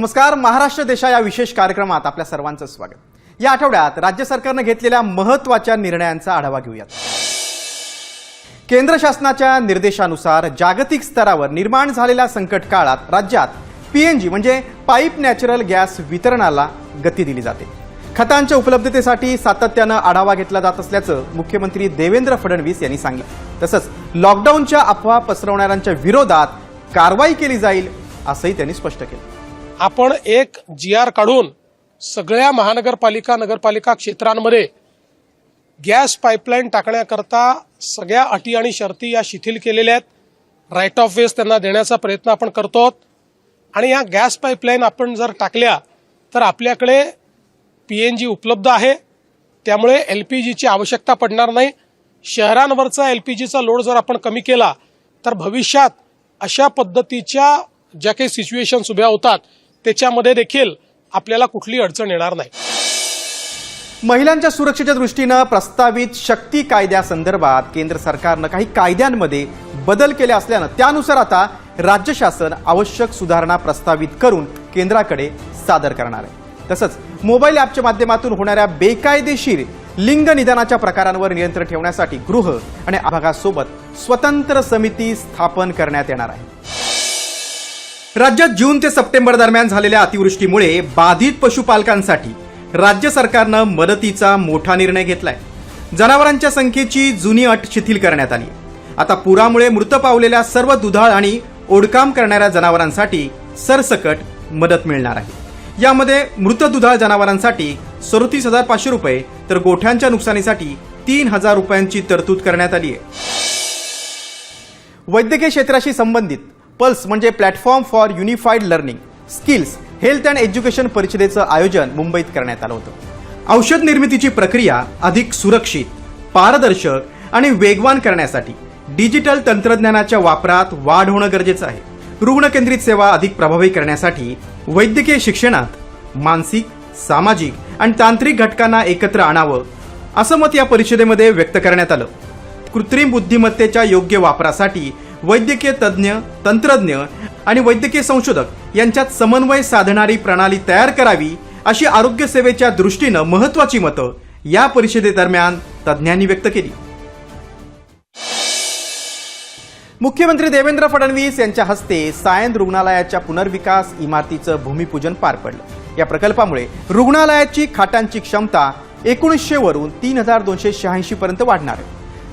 नमस्कार. महाराष्ट्र देशा या विशेष कार्यक्रमात आपल्या सर्वांचं स्वागत. या आठवड्यात राज्य सरकारने घेतलेल्या महत्त्वाच्या निर्णयांचा आढावा घेऊयात. केंद्र शासनाच्या निर्देशानुसार जागतिक स्तरावर निर्माण झालेल्या संकट काळात राज्यात पीएनजी म्हणजे पाईप नॅचरल गॅस वितरणाला गती दिली जाते. खतांच्या उपलब्धतेसाठी सातत्यानं आढावा घेतला जात असल्याचं मुख्यमंत्री देवेंद्र फडणवीस यांनी सांगितलं. तसंच लॉकडाऊनच्या अफवा पसरवणाऱ्यांच्या विरोधात कारवाई केली जाईल असंही त्यांनी स्पष्ट केलं. आपण एक GR काढून सगळ्या महानगरपालिका नगरपालिका क्षेत्रांमध्ये गॅस पाईपलाईन टाकण्याकरता सगळ्या अटी आणि शर्ती या शिथिल केलेल्या आहेत. राईट ऑफ वेज त्यांना देण्याचा प्रयत्न आपण करतो आणि या गॅस पाईपलाईन आपण जर टाकल्या तर आपल्याकडे पीएनजी उपलब्ध आहे. त्यामुळे LPGची आवश्यकता पडणार नाही. शहरांवरचा LPGचा लोड जर आपण कमी केला तर भविष्यात अशा पद्धतीच्या ज्या काही सिच्युएशन्स उभ्या होतात त्याच्यामध्ये देखील आपल्याला कुठली अडचण येणार नाही. महिलांच्या सुरक्षेच्या दृष्टीनं प्रस्तावित शक्ती कायद्यासंदर्भात केंद्र सरकारनं काही कायद्यांमध्ये बदल केले असल्यानं त्यानुसार आता राज्य शासन आवश्यक सुधारणा प्रस्तावित करून केंद्राकडे सादर करणार आहे. तसंच मोबाईल ॲपच्या माध्यमातून होणाऱ्या बेकायदेशीर लिंग निदानाच्या प्रकारांवर नियंत्रण ठेवण्यासाठी गृह आणि विभागासोबत स्वतंत्र समिती स्थापन करण्यात येणार आहे. राज्यात जून ते सप्टेंबर दरम्यान झालेल्या अतिवृष्टीमुळे बाधित पशुपालकांसाठी राज्य सरकारनं मदतीचा मोठा निर्णय घेतलाय. जनावरांच्या संख्येची जुनी अट शिथिल करण्यात आली. आता पुरामुळे मृत पावलेल्या सर्व दुधाळ आणि ओढकाम करणाऱ्या जनावरांसाठी सरसकट मदत मिळणार आहे. यामध्ये मृत दुधाळ जनावरांसाठी 37,500 रुपये तर गोठ्यांच्या नुकसानीसाठी 3,000 रुपयांची तरतूद करण्यात आली आहे. वैद्यकीय क्षेत्राशी संबंधित पल्स म्हणजे platform for unified learning skills health and education परिषदेचं आयोजन मुंबईत करण्यात आलं होतं. औषध निर्मितीची प्रक्रिया अधिक सुरक्षित, पारदर्शक आणि वेगवान करण्यासाठी डिजिटल तंत्रज्ञानाच्या वापरात वाढ होणं गरजेचं आहे. रुग्णकेंद्रित सेवा अधिक प्रभावी करण्यासाठी वैद्यकीय शिक्षणात मानसिक, सामाजिक आणि तांत्रिक घटकांना एकत्र आणावं असं मत या परिषदेमध्ये व्यक्त करण्यात आलं. कृत्रिम बुद्धिमत्तेच्या योग्य वापरासाठी वैद्यकीय तज्ज्ञ, तंत्रज्ञ आणि वैद्यकीय संशोधक यांच्यात समन्वय साधणारी प्रणाली तयार करावी अशी आरोग्य सेवेच्या दृष्टीनं महत्त्वाची मतं या परिषदेदरम्यान तज्ज्ञांनी व्यक्त केली. मुख्यमंत्री देवेंद्र फडणवीस यांच्या हस्ते सायन रुग्णालयाच्या पुनर्विकास इमारतीचं भूमिपूजन पार पडलं. या प्रकल्पामुळे रुग्णालयाची खाटांची क्षमता 1900 वरून 3286 पर्यंत वाढणार आहे.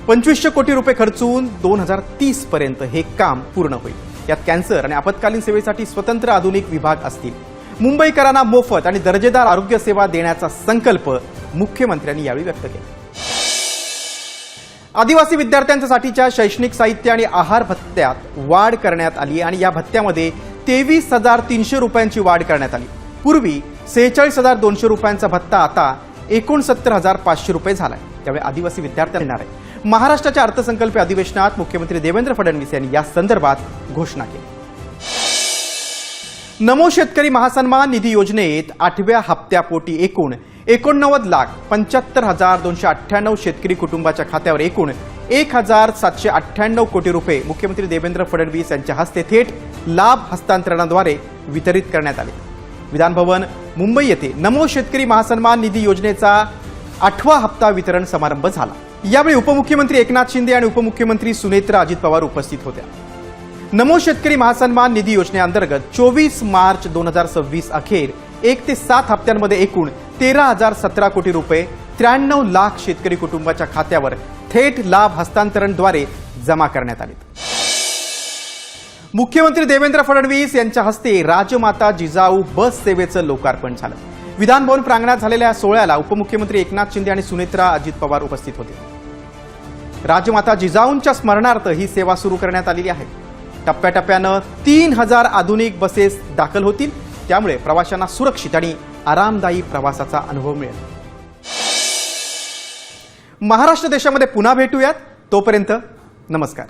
2500 कोटी रुपये खर्चून 2030 पर्यंत हे काम पूर्ण होईल. यात कॅन्सर आणि आपत्कालीन सेवेसाठी स्वतंत्र आधुनिक विभाग असतील. मुंबईकरांना मोफत आणि दर्जेदार आरोग्य सेवा देण्याचा संकल्प मुख्यमंत्र्यांनी यावेळी व्यक्त केला. आदिवासी विद्यार्थ्यांसाठीच्या शैक्षणिक साहित्य आणि आहार भत्त्यात वाढ करण्यात आली आणि या भत्त्यामध्ये 23,300 रुपयांची वाढ करण्यात आली. पूर्वी 46,200 रुपयांचा भत्ता आता 69,500 रुपये झालाय. त्यामुळे आदिवासी विद्यार्थ्यांना येणार आहे. महाराष्ट्राच्या अर्थसंकल्पीय अधिवेशनात मुख्यमंत्री देवेंद्र फडणवीस यांनी या संदर्भात घोषणा केली. नमो शेतकरी महासन्मान निधी योजनेत 8व्या हप्त्यापोटी एकूण 89,75,298 शेतकरी कुटुंबाच्या खात्यावर एकूण 1,798 कोटी रुपये मुख्यमंत्री देवेंद्र फडणवीस यांच्या हस्ते थेट लाभ हस्तांतरणाद्वारे वितरित करण्यात आले. विधानभवन मुंबई येथे नमो शेतकरी महासन्मान निधी योजनेचा 8वा हप्ता वितरण समारंभ झाला. यावेळी उपमुख्यमंत्री एकनाथ शिंदे आणि उपमुख्यमंत्री सुनेत्रा अजित पवार उपस्थित होत्या. नमो शेतकरी महासन्मान निधी योजनेअंतर्गत 24 मार्च 2026 अखेर 1 ते 7 हप्त्यांमध्ये एकूण 13,017 कोटी रुपये 93 लाख शेतकरी कुटुंबाच्या खात्यावर थेट लाभ हस्तांतरणद्वारे जमा करण्यात आले. मुख्यमंत्री देवेंद्र फडणवीस यांच्या हस्ते राजमाता जिजाऊ बस सेवेचं लोकार्पण झालं. विधानभवन प्रांगणात झालेल्या सोहळ्याला उपमुख्यमंत्री एकनाथ शिंदे आणि सुनेत्रा अजित पवार उपस्थित होते. राजमाता जिजाऊंच्या स्मरणार्थ ही सेवा सुरू करण्यात आलेली आहे. टप्प्याटप्प्यानं 3,000 आधुनिक बसेस दाखल होतील. त्यामुळे प्रवाशांना सुरक्षित आणि आरामदायी प्रवासाचा अनुभव मिळेल. महाराष्ट्र देशामध्ये पुन्हा भेटूयात. तोपर्यंत नमस्कार.